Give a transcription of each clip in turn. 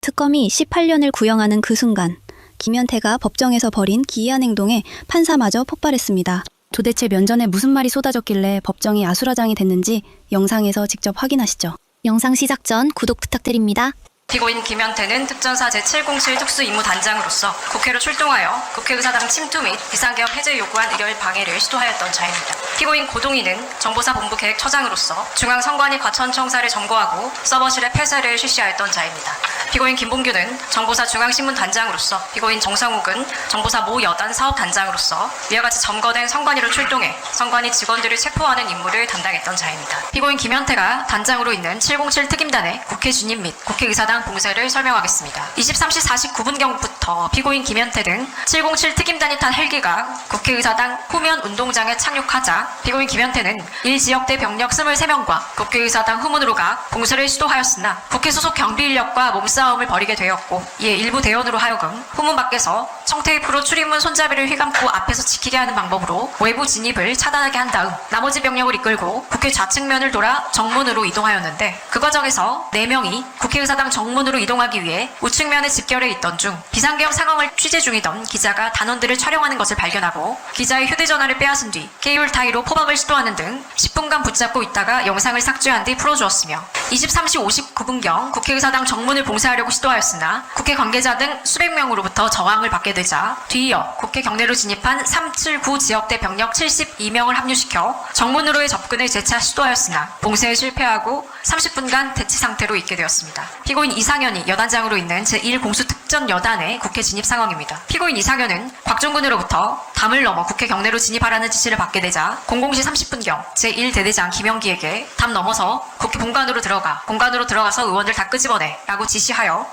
특검이 18년을 구형하는 그 순간 김현태가 법정에서 벌인 기이한 행동에 판사마저 폭발했습니다. 도대체 면전에 무슨 말이 쏟아졌길래 법정이 아수라장이 됐는지 영상에서 직접 확인하시죠. 영상 시작 전 구독 부탁드립니다. 피고인 김현태는 특전사 제707 특수임무단장으로서 국회로 출동하여 국회의사당 침투 및 비상계엄 해제 요구안 의결 방해를 시도하였던 자입니다. 피고인 고동희는 정보사 본부계획처장으로서 중앙선관위 과천청사를 점거하고 서버실의 폐쇄를 실시하였던 자입니다. 피고인 김봉규는 정보사 중앙신문단장으로서 피고인 정상욱은 정보사 모 여단 사업단장으로서 이와 같이 점거된 선관위로 출동해 선관위 직원들을 체포하는 임무를 담당했던 자입니다. 피고인 김현태가 단장으로 있는 707 특임단의 국회 진입 및 국회의사당 봉쇄를 설명하겠습니다. 23시 49분경부터 피고인 김현태 등 707 특임단이 탄 헬기가 국회의사당 후면 운동장에 착륙하자 피고인 김현태는 1지역대 병력 23명과 국회의사당 후문으로 가 봉쇄를 시도하였으나 국회 소속 경비 인력과 몸싸움을 벌이게 되었고 이에 일부 대원으로 하여금 후문 밖에서 청테이프로 출입문 손잡이를 휘감고 앞에서 지키게 하는 방법으로 외부 진입을 차단하게 한 다음 나머지 병력을 이끌고 국회 좌측면을 돌아 정문으로 이동하였는데 그 과정에서 4명이 국회의사당 정문으로 이동하기 위해 우측면에 집결해 있던 중 비상계엄 상황을 취재 중이던 기자가 단원들을 촬영하는 것을 발견하고 기자의 휴대전화를 빼앗은 뒤 케이블 타이로 포박을 시도하는 등 10분간 붙잡고 있다가 영상을 삭제한 뒤 풀어주었으며 23시 59분경 국회의사당 정문을 봉쇄하려고 시도하였으나 국회 관계자 등 수백 명으로부터 저항을 받게 되자 뒤이어 국회 경내로 진입한 379 지역대 병력 72명을 합류시켜 정문으로의 접근을 재차 시도하였으나 봉쇄에 실패하고 30분간 대치 상태로 있게 되었습니다. 피고인 이상현이 여단장으로 있는 제1공수특전여단의 국회 진입 상황입니다. 피고인 이상현은 곽종근으로부터 담을 넘어 국회 경내로 진입하라는 지시를 받게 되자 00시 30분경 제1대대장 김영기에게 담 넘어서 국회 본관으로 들어가서 의원들 다 끄집어내 라고 지시하여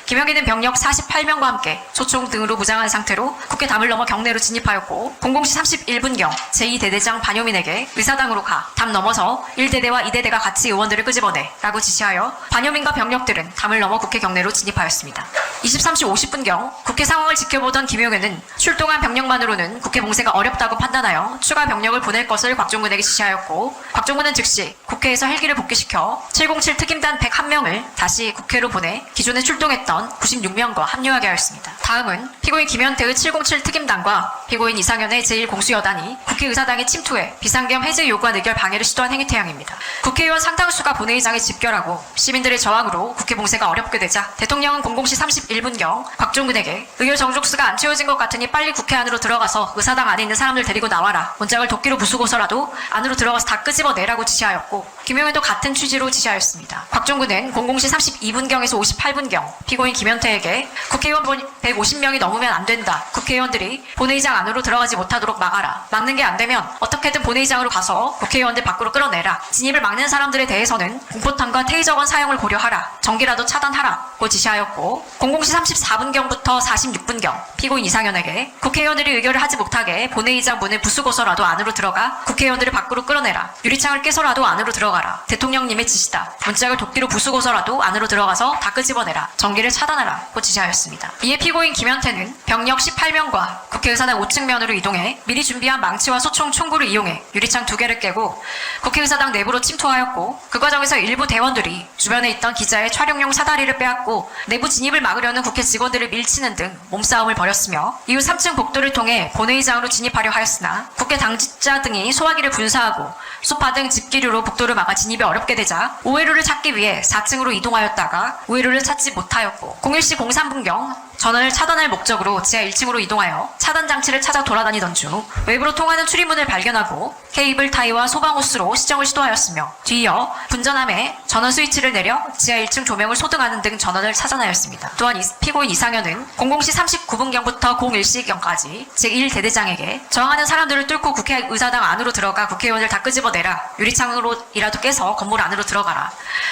김영기는 병력 48명과 함께 소총 등으로 무장한 상태로 국회 담을 넘어 경내로 진입하였고 00시 31분경 제2대대장 반효민에게 의사당으로 가 담 넘어서 1대대와 2대대가 같이 의원들을 끄집어내 라고 지시하여 반효민과 병력들은 담을 넘어 국회 경내로 진입하였습니다. 23시 50분경 국회 상황을 지켜보던 김용현은 출동한 병력만으로는 국회 봉쇄가 어렵다고 판단하여 추가 병력을 보낼 것을 곽종근에게 지시하였고 곽종근은 즉시 국회에서 헬기를 복귀시켜 707 특임단 101명을 다시 국회로 보내 기존에 출동했던 96명과 합류하게 하였습니다. 다음은 피고인 김현태의 707 특임단과 피고인 이상현의 제1공수여단이 국회의사당에 침투해 비상계엄 해제 요구안 의결 방해를 시도한 행위 태양입니다. 국회의원 상당수가 본회의장에 집결하고 시민들의 저항으로 국회 봉쇄가 어렵게 되자 대통령은 00시 31분경 곽종근에게 의결 정족수가 안 채워진 것 같으니 빨리 국회 안으로 들어가서 의사당 안에 있는 사람들 데리고 나와라. 문짝을 도끼로 부수고서라도 안으로 들어가서 다 끄집어내라고 지시하였고 김용현도 같은 취지로 지시하였습니다. 곽종근은 00시 32분경에서 58분경 피고인 김현태에게 국회의원 150명이 넘으면 안 된다. 국회의원들이 본회의장 안으로 들어가지 못하도록 막아라. 막는 게 안 되면 어떻게든 본회의장으로 가서 국회의원들 밖으로 끌어내라. 진입을 막는 사람들에 대해서는 공포탄과 테이저건 사용을 고려하라. 전기라도 차단하라고 지시하였고 00시 34분경부터 46분경 피고인 이상현에게 국회의원들이 의결을 하지 못하게 본회의장 문을 부수고서라도 안으로 들어가 국회의원들을 밖으로 끌어내라. 유리창을 깨서라도 안으로 들어가라. 대통령님의 지시다. 문짝을 도끼로 부수고서라도 안으로 들어가서 다 끄집어내라. 전기를 차단하라고 지시하였습니다. 이에 피고인 김현태는 병력 18명과 국회의사당 5층면으로 이동해 미리 준비한 망치와 소총 총구를 이용해 유리창 2개를 깨고 국회의사당 내부로 침투하였고 그 과정에서 일부 대원들이 주변에 있던 기자의 촬영용 사다리를 빼앗고 내부 진입을 막으려는 국회 직원들을 밀치는 등 몸싸움을 벌였으며 이후 3층 복도를 통해 본회의장으로 진입하려 하였으나 국회 당직자 등이 소화기를 분사하고 소파 등 집기류로 복도를 막아 진입이 어렵게 되자 우회로를 찾기 위해 4층으로 이동하였다가 우회로를 찾지 못하였고 01시 03분경 전원을 차단할 목적으로 지하 1층으로 이동하여 차단 장치를 찾아 돌아다니던 중 외부로 통하는 출입문을 발견하고 케이블 타이와 소방호스로 시정을 시도하였으며 뒤이어 분전함에 전원 스위치를 내려 지하 1층 조명을 소등하는 등 전원을 차단하였습니다. 또한 피고인 이상현은 00시 39분경부터 01시경까지 제1대대장에게 저항하는 사람들을 뚫고 국회의사당 안으로 들어가 국회의원을 다 끄집어내라. 유리창으로이라도 깨서 건물 안으로 들어가라.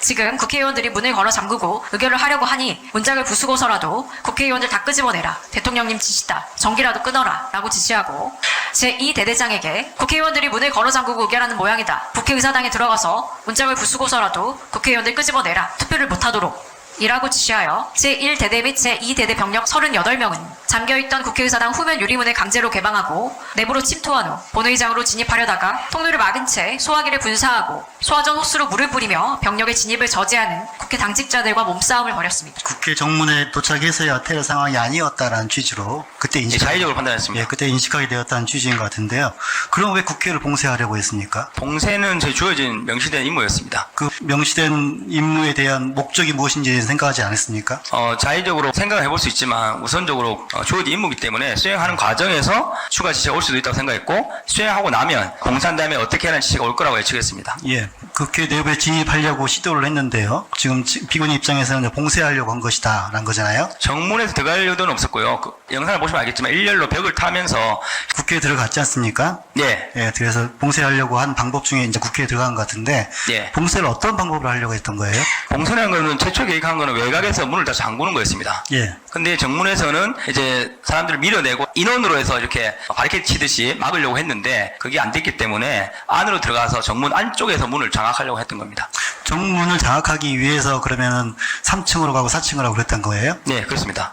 지금 국회의원들이 문을 걸어 잠그고 의결을 하려고 하니 문짝을 부수고서라도 국회의원들 다 끄집어내라. 대통령님 지시다. 전기라도 끊어라. 라고 지시하고 제2대대장에게 국회의원들이 문을 걸어 잠그고 의결하는 모양이다. 국회의사당에 들어가서 문짝을 부수고서라도 국회의원들 끄집어내라. 투표를 못하도록 이라고 지시하여 제1대대 및 제2대대 병력 38명은 잠겨있던 국회의사당 후면 유리문을 강제로 개방하고 내부로 침투한 후 본회의장으로 진입하려다가 통로를 막은 채 소화기를 분사하고 소화전 호스로 물을 뿌리며 병력의 진입을 저지하는 국회 당직자들과 몸싸움을 벌였습니다. 국회 정문에 도착해서야 테러 상황이 아니었다라는 취지로 그때 자의적으로 판단했습니다. 예, 그때 인식하게 되었다는 취지인 것 같은데요. 그럼 왜 국회를 봉쇄하려고 했습니까? 봉쇄는 저희 주어진 명시된 임무였습니다. 그 명시된 임무에 대한 목적이 무엇인지 생각하지 않았습니까? 자의적으로 생각을 해볼 수 있지만 우선적으로 주어진 임무이기 때문에 수행하는 과정에서 추가 지시가 올 수도 있다고 생각했고 수행하고 나면 공산 다음에 어떻게 하는 지시가 올 거라고 예측했습니다. 예, 국회 내부에 진입하려고 시도를 했는데요. 지금 피고인 입장에서는 봉쇄하려고 한 것이다라는 거잖아요. 정문에서 들어갈 의도는 없었고요. 그 영상을 보시면 알겠지만 일렬로 벽을 타면서 국회에 들어갔지 않습니까? 예, 예, 그래서 봉쇄하려고 한 방법 중에 이제 국회에 들어간 것 같은데 예. 봉쇄를 어떤 방법으로 하려고 했던 거예요? 봉쇄라는 거는 최초 계획한 거는 외곽에서 문을 다 잠그는 거였습니다. 예. 근데 정문에서는 이제 사람들을 밀어내고 인원으로 해서 이렇게 바리케이트 치듯이 막으려고 했는데 그게 안 됐기 때문에 안으로 들어가서 정문 안쪽에서 문을 장악하려고 했던 겁니다. 정문을 장악하기 위해서 그러면은 3층으로 가고 4층으로 가고 그랬던 거예요? 네, 그렇습니다.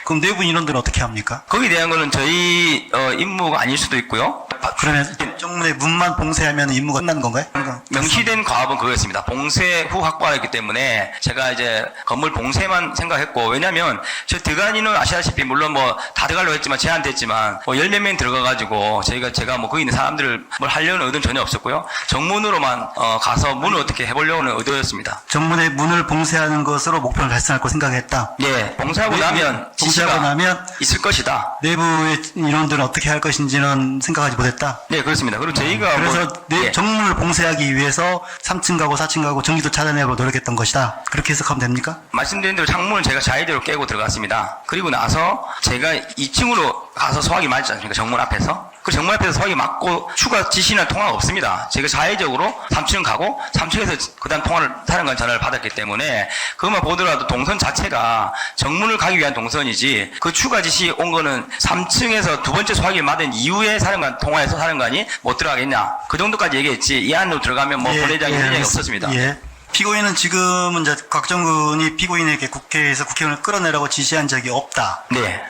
그럼 내부 인원들은 어떻게 합니까? 거기에 대한 거는 저희 임무가 아닐 수도 있고요. 그러면 정문의 문만 봉쇄하면 임무가 끝나는 건가요? 명시된 과업은 그거였습니다. 봉쇄 후 확보하였기 때문에 제가 이제 건물 봉쇄만 생각했고 왜냐면 저 들어간 인원 아시다시피 물론 뭐 다 들어가려고 했지만 제한됐지만 뭐 10몇 명 들어가가지고 제가 뭐 거기 있는 사람들을 뭘 하려는 의도는 전혀 없었고요. 정문으로만 가서 문을 어떻게 해보려는 의도였습니다. 정문의 문을 봉쇄하는 것으로 목표를 달성할 거 생각했다. 예, 봉쇄하고 나면 봉쇄하고 지시가 나면 있을 것이다. 내부의 인원들은 어떻게 할 것인지는 생각하지 못했다. 네, 그렇습니다. 그리고 저희가 그래서 예. 정문을 봉쇄하기 위해서 3층 가고 4층 가고 전기도 차단하려고 노력했던 것이다. 그렇게 해석하면 됩니까? 말씀드린 대로 창문을 제가 자의대로 깨고 들어갔습니다. 그리고 나서 제가 2층으로 가서 소화기 맞지 않습니까? 정문 앞에서. 그 정문 앞에서 소화기 맞고 추가 지시나 통화가 없습니다. 제가 자의적으로 3층 가고 3층에서 그다음 사령관 전화를 받았기 때문에 그것만 보더라도 동선 자체가 정문을 가기 위한 동선이지 그 추가 지시 온 거는 3층에서 두 번째 소화기를 맞은 이후에 사령관 통화해서 사령관이 못 들어가겠냐. 그 정도까지 얘기했지 이 안으로 들어가면 뭐 본회장이 이런 얘기 없었습니다. 예. 피고인은 지금은 이제 곽정근이 피고인에게 국회에서 국회의원을 끌어내라고 지시한 적이 없다. 네.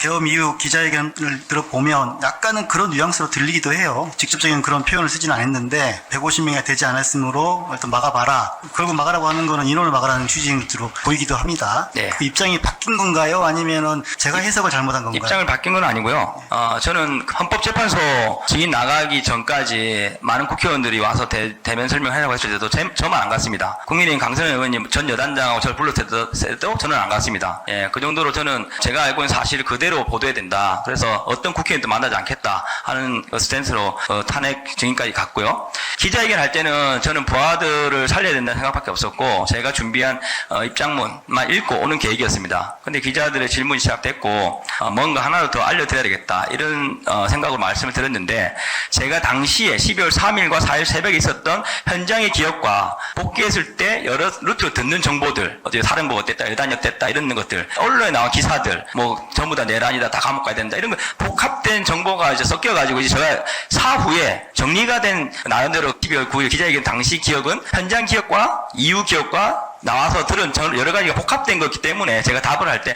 계엄 이후 기자회견을 들어보면 약간은 그런 뉘앙스로 들리기도 해요. 직접적인 그런 표현을 쓰지는 않았는데 150명이 되지 않았으므로 일단 막아봐라. 결국 막으라고 하는 거는 인원을 막으라는 취지로 보이기도 합니다. 네. 그 입장이 바뀐 건가요? 아니면은 제가 해석을 잘못한 건가요? 입장을 바뀐 건 아니고요. 저는 헌법재판소 증인 나가기 전까지 많은 국회의원들이 와서 대면 설명하려고 했을 때도 저만 안 갔습니다. 국민의힘 강선영 의원님 전 여단장하고 저를 불렀을 때도 저는 안 갔습니다. 예, 그 정도로 저는 제가 알고 있는 사실을 그대로 보도해야 된다. 그래서 어떤 국회의원도 만나지 않겠다 하는 스탠스로 탄핵 증인까지 갔고요. 기자회견 할 때는 저는 부하들을 살려야 된다는 생각밖에 없었고 제가 준비한 입장문만 읽고 오는 계획이었습니다. 근데 기자들의 질문이 시작됐고 뭔가 하나를 더 알려드려야 되겠다 이런 생각으로 말씀을 드렸는데 제가 당시에 12월 3일과 4일 새벽에 있었던 현장의 기억과 복귀했을 때 여러 루트로 듣는 정보들 어디 사령부가 어땠다 여단이 어땠다 이런 것들 언론에 나온 기사들 뭐 전부 다 내란이다 다 감옥 가야 된다 이런 거 복합된 정보가 이제 섞여가지고 이제 제가 사후에 정리가 된 나름대로 12월 9일 기자회견 당시 기억은 현장 기억과 이후 기억과 나와서 들은 여러 가지가 복합된 거기 때문에 제가 답을 할 때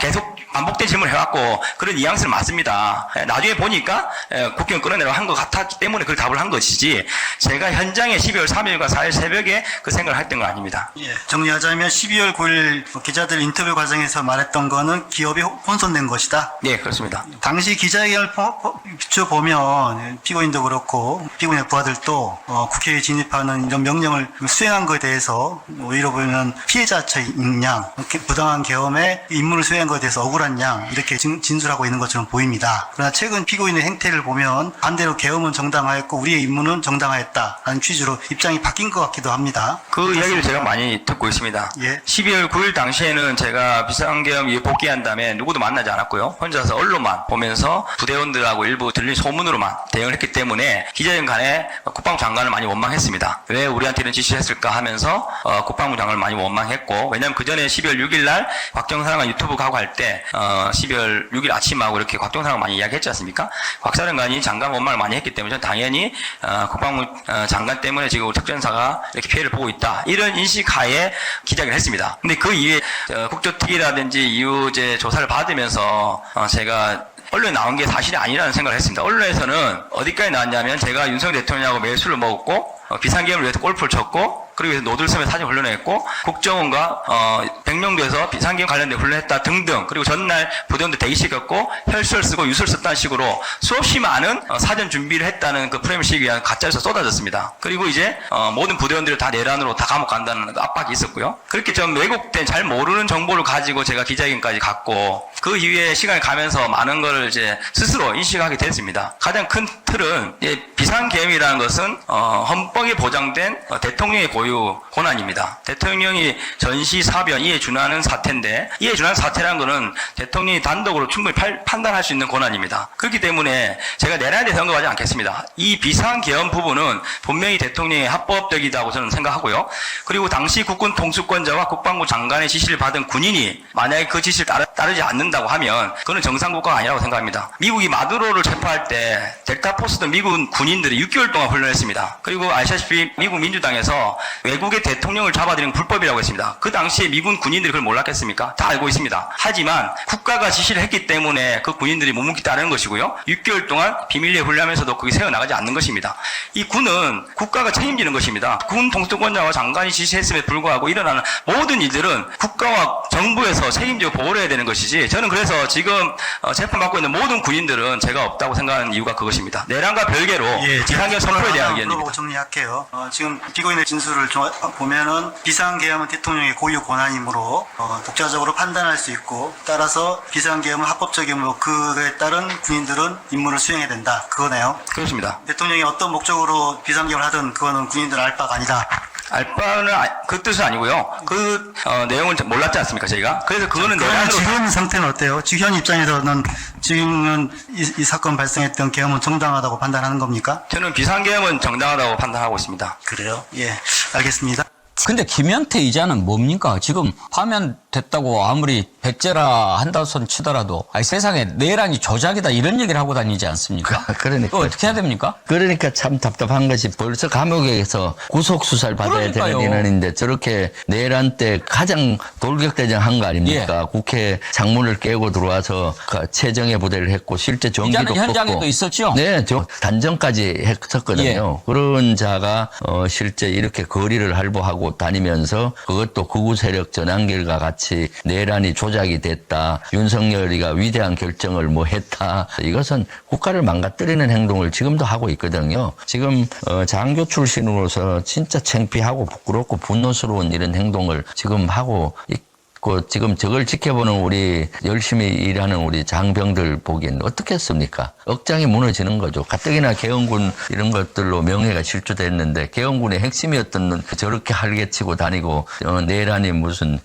계속 반복된 질문을 해왔고 그런 뉘앙스는 맞습니다. 나중에 보니까 국회의원 끌어내라고 한 것 같았기 때문에 그 답을 한 것이지 제가 현장에 12월 3일과 4일 새벽에 그 생각을 했던 건 아닙니다. 예, 정리하자면 12월 9일 기자들 인터뷰 과정에서 말했던 거는 기업이 혼선된 것이다. 네, 그렇습니다. 당시 기자회견을 비춰보면 피고인도 그렇고 피고인의 부하들도 국회에 진입하는 이런 명령을 수행한 것에 대해서 오히려 보면 피해자인 양, 부당한 계엄에 임무를 수행한 것에 대해서 억울한 양 이렇게 진술하고 있는 것처럼 보입니다. 그러나 최근 피고인의 행태를 보면 반대로 계엄은 정당하였고 우리의 임무는 정당하였다라는 취지로 입장이 바뀐 것 같기도 합니다. 그 이야기를 제가 많이 듣고 있습니다. 예. 12월 9일 당시에는 제가 비상계엄 이후 복귀한 다음에 누구도 만나지 않았고요. 혼자서 언론만 보면서 부대원들하고 일부 들린 소문으로만 대응을 했기 때문에 기자회견 간에 국방부 장관을 많이 원망했습니다. 왜 우리한테 이런 지시를 했을까 하면서 국방부 장관을 정말 많이 원망했고, 왜냐하면 그 전에 12월 6일 날 곽정사령관 유튜브 가고 할 때 12월 6일 아침하고 이렇게 곽정사령관 많이 이야기했지 않습니까? 곽사령관이 장관 원망을 많이 했기 때문에 저는 당연히 국방부 장관 때문에 지금 특전사가 이렇게 피해를 보고 있다, 이런 인식하에 기자회견을 했습니다. 근데 그 이후에 국조특위라든지 이후제 조사를 받으면서 제가 언론에 나온 게 사실이 아니라는 생각을 했습니다. 언론에서는 어디까지 나왔냐면 제가 윤석열 대통령하고 매일 술을 먹었고 비상계엄을 위해서 골프를 쳤고, 그리고 노들섬에 사진 훈련했고, 국정원과 백령도에서 비상계엄 관련된 훈련했다 등등, 그리고 전날 부대원들 대기시켰고 혈수를 쓰고 유서를 썼다는 식으로 수없이 많은 사전 준비를 했다는 그 프레임을 씌우기 위한 가짜에서 쏟아졌습니다. 그리고 이제 모든 부대원들을 다 내란으로 다 감옥 간다는 압박이 있었고요. 그렇게 좀 왜곡된 잘 모르는 정보를 가지고 제가 기자회견까지 갔고, 그 이후에 시간이 가면서 많은 걸 이제 스스로 인식하게 됐습니다. 가장 큰 틀은 비상계엄이라는 것은 헌법에 보장된 대통령의 고유 권한입니다. 대통령이 전시 사변 이에 준하는 사태인데, 이에 준하는 사태라는 것은 대통령이 단독으로 충분히 판단할 수 있는 권한입니다. 그렇기 때문에 제가 내란에 대해서 언급하지 않겠습니다. 이 비상계엄 부분은 분명히 대통령의 합법적이라고 저는 생각하고요. 그리고 당시 국군 통수권자와 국방부 장관의 지시를 받은 군인이 만약에 그 지시를 따르지 않는다고 하면 그건 정상국가가 아니라고 생각합니다. 미국이 마두로를 체포할 때 델타포스도 미국 군인들이 6개월 동안 훈련했습니다. 그리고 아시다시피 미국 민주당에서 외국의 대통령을 잡아들이는 불법이라고 했습니다. 그 당시에 미군 군인들이 그걸 몰랐겠습니까? 다 알고 있습니다. 하지만 국가가 지시를 했기 때문에 그 군인들이 묵묵히 따르는 것이고요. 6개월 동안 비밀리에 훈련하면서도 그게 새어나가지 않는 것입니다. 이 군은 국가가 책임지는 것입니다. 군 통수권자와 장관이 지시했음에 불구하고 일어나는 모든 일들은 국가와 정부에서 책임지고 보호를 해야 되는 것이지, 저는 그래서 지금 재판받고 있는 모든 군인들은 제가 없다고 생각하는 이유가 그것입니다. 내란과 별개로 비상계엄 선포에 대한 의견입니다. 물어보고 정리할게요. 지금 피고인의 진술을 보면은 비상계엄은 대통령의 고유 권한이므로 독자적으로 판단할 수 있고, 따라서 비상계엄은 합법적이므로 그에 따른 군인들은 임무를 수행해야 된다, 그거네요. 그렇습니다. 대통령이 어떤 목적으로 비상계엄을 하든 그거는 군인들 알 바가 아니다. 알바는 그 뜻은 아니고요. 그 내용은 몰랐지 않습니까, 저희가? 그래서 그거는 그러면 내란으로 지금 상태는 어때요? 지금 현 입장에서는 지금은 이 사건 발생했던 계엄은 정당하다고 판단하는 겁니까? 저는 비상계엄은 정당하다고 판단하고 있습니다. 그래요? 예, 알겠습니다. 근데 김현태 이자는 뭡니까? 지금 파면됐다고 아무리 백제라 한다 손 치더라도 세상에 내란이 조작이다 이런 얘기를 하고 다니지 않습니까? 그러니까. 그거 어떻게 해야 됩니까? 그러니까 참 답답한 것이 벌써 감옥에서 구속수사를 받아야 그러니까요. 되는 인원인데 저렇게 내란 때 가장 돌격대장한 거 아닙니까? 국회 창문을 깨고 들어와서 최정예 부대를 했고 실제 전기도 이자는 현장에도 꺾고. 있었죠? 네, 단전까지 했었거든요. 그런 자가 실제 이렇게 거리를 할보하고 다니면서 그것도 극우 세력 전환길과 같이 내란이 조작이 됐다. 윤석열이가 위대한 결정을 뭐 했다. 이것은 국가를 망가뜨리는 행동을 지금도 하고 있거든요. 지금 장교 출신으로서 진짜 창피하고 부끄럽고 분노스러운 이런 행동을 지금 하고 지금 저걸 지켜보는 우리 열심히 일하는 우리 장병들 보기엔 어떻겠습니까? 억장이 무너지는 거죠. 가뜩이나 계엄군 이런 것들로 명예가 실추됐는데 계엄군의 핵심이었던 저렇게 활개치고 다니고 내란이 무슨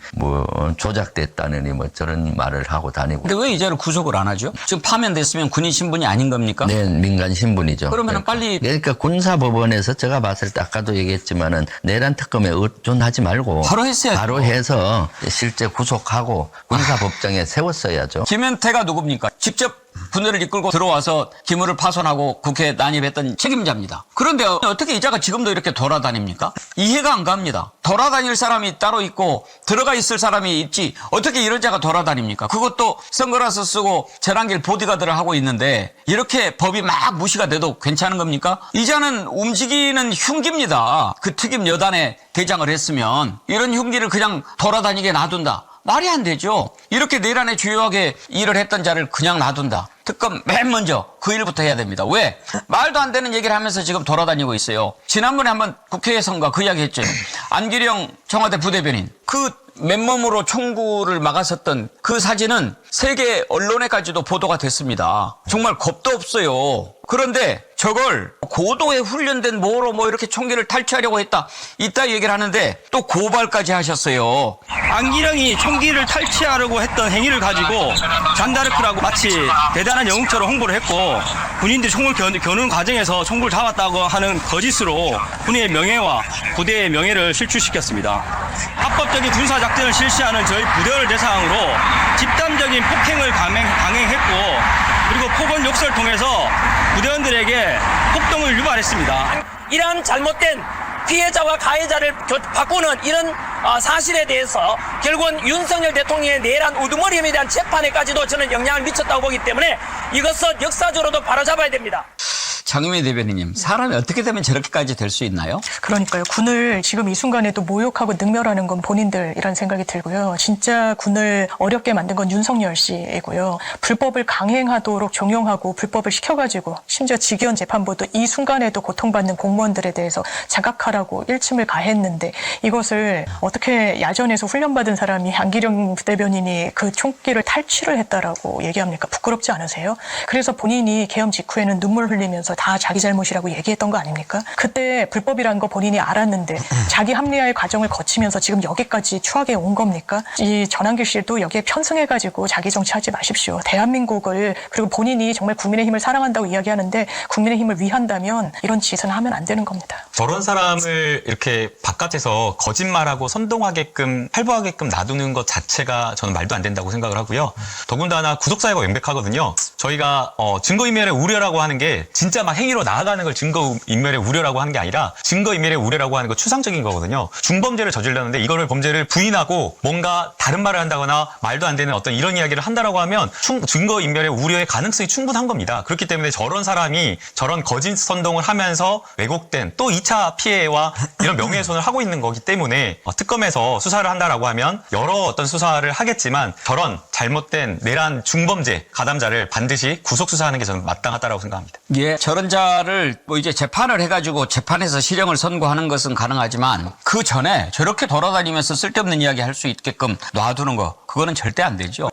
조작됐다느니 저런 말을 하고 다니고. 근데 왜 이자를 구속을 안 하죠? 지금 파면됐으면 군인 신분이 아닌 겁니까? 네, 민간 신분이죠. 그러면은 빨리. 그러니까 군사법원에서 제가 봤을 때 아까도 얘기했지만은 내란 특검에 의존하지 말고 바로 했어야죠. 바로 해서 실제 구속하고 군사법정에 세웠어야죠. 김현태가 누굽니까? 직접 분열을 이끌고 들어와서 기물을 파손하고 국회에 난입했던 책임자입니다. 그런데 어떻게 이자가 지금도 이렇게 돌아다닙니까? 이해가 안 갑니다. 돌아다닐 사람이 따로 있고 들어가 있을 사람이 있지 어떻게 이런 자가 돌아다닙니까? 그것도 선글라스 쓰고 전환길 보디가드를 하고 있는데 이렇게 법이 막 무시가 돼도 괜찮은 겁니까? 이자는 움직이는 흉기입니다. 그 특임 여단에 대장을 했으면 이런 흉기를 그냥 돌아다니게 놔둔다. 말이 안 되죠. 이렇게 내란에 주요하게 일을 했던 자를 그냥 놔둔다. 특검 맨 먼저 그 일부터 해야 됩니다. 왜? 말도 안 되는 얘기를 하면서 지금 돌아다니고 있어요. 지난번에 한번 국회에선가 그 이야기 했죠. 안기령 청와대 부대변인. 그 맨몸으로 총구를 막았었던 그 사진은 세계 언론에까지도 보도가 됐습니다. 정말 겁도 없어요. 그런데 저걸 고도에 훈련된 뭐로 뭐 이렇게 총기를 탈취하려고 했다. 이따 얘기를 하는데 또 고발까지 하셨어요. 안기령이 총기를 탈취하려고 했던 행위를 가지고 잔다르크라고 마치 대단한 영웅처럼 홍보를 했고 군인들이 총을 겨누는 과정에서 총구를 잡았다고 하는 거짓으로 군의 명예와 부대의 명예를 실추시켰습니다. 합법적인 군사작전을 실시하는 저희 부대를 대상으로 집단적인 폭행을 강행했고 그리고 폭언 욕설을 통해서 부대원들에게 폭동을 유발했습니다. 이러한 잘못된 피해자와 가해자를 바꾸는 이런 사실에 대해서 결국은 윤석열 대통령의 내란 우두머리 혐의에 대한 재판에까지도 저는 영향을 미쳤다고 보기 때문에 이것은 역사적으로도 바로잡아야 됩니다. 장유미 대변인님, 사람이 어떻게 되면 저렇게까지 될 수 있나요? 그러니까요. 군을 지금 이 순간에도 모욕하고 능멸하는 건 본인들이라는 생각이 들고요. 진짜 군을 어렵게 만든 건 윤석열 씨이고요. 불법을 강행하도록 종용하고 불법을 시켜가지고 심지어 직위원 재판부도 이 순간에도 고통받는 공무원들에 대해서 자각하라고 일침을 가했는데 이것을 어떻게 야전에서 훈련받은 사람이 안기령 부대변인이 그 총기를 탈취를 했다라고 얘기합니까? 부끄럽지 않으세요? 그래서 본인이 계엄 직후에는 눈물 흘리면서 다 자기 잘못이라고 얘기했던 거 아닙니까? 그때 불법이라는 거 본인이 알았는데 자기 합리화의 과정을 거치면서 지금 여기까지 추하게 온 겁니까? 이 전한길 씨도 여기에 편승해가지고 자기 정치하지 마십시오. 대한민국을 그리고 본인이 정말 국민의힘을 사랑한다고 이야기하는데 국민의힘을 위한다면 이런 짓은 하면 안 되는 겁니다. 저런 사람을 이렇게 바깥에서 거짓말하고 선동하게끔 활보하게끔 놔두는 것 자체가 저는 말도 안 된다고 생각을 하고요. 더군다나 구속사유가 명백하거든요. 저희가 증거인멸의 우려라고 하는 게 진짜 막 행위로 나아가는 걸 증거인멸의 우려라고 하는 게 아니라 증거인멸의 우려라고 하는 거 추상적인 거거든요. 중범죄를 저질렀는데 이거를 범죄를 부인하고 뭔가 다른 말을 한다거나 말도 안 되는 어떤 이런 이야기를 한다라고 하면 증거인멸의 우려의 가능성이 충분한 겁니다. 그렇기 때문에 저런 사람이 저런 거짓 선동을 하면서 왜곡된 또 2차 피해와 이런 명예훼손을 하고 있는 거기 때문에 특검에서 수사를 한다라고 하면 여러 어떤 수사를 하겠지만 저런 잘못된 내란 중범죄 가담자를 반드시 구속 수사하는 게 저는 마땅하다라고 생각합니다. 예, 저런 자를 뭐 이제 재판을 해가지고 재판에서 실형을 선고하는 것은 가능하지만 그 전에 저렇게 돌아다니면서 쓸데없는 이야기 할 수 있게끔 놔두는 거 그거는 절대 안 되죠.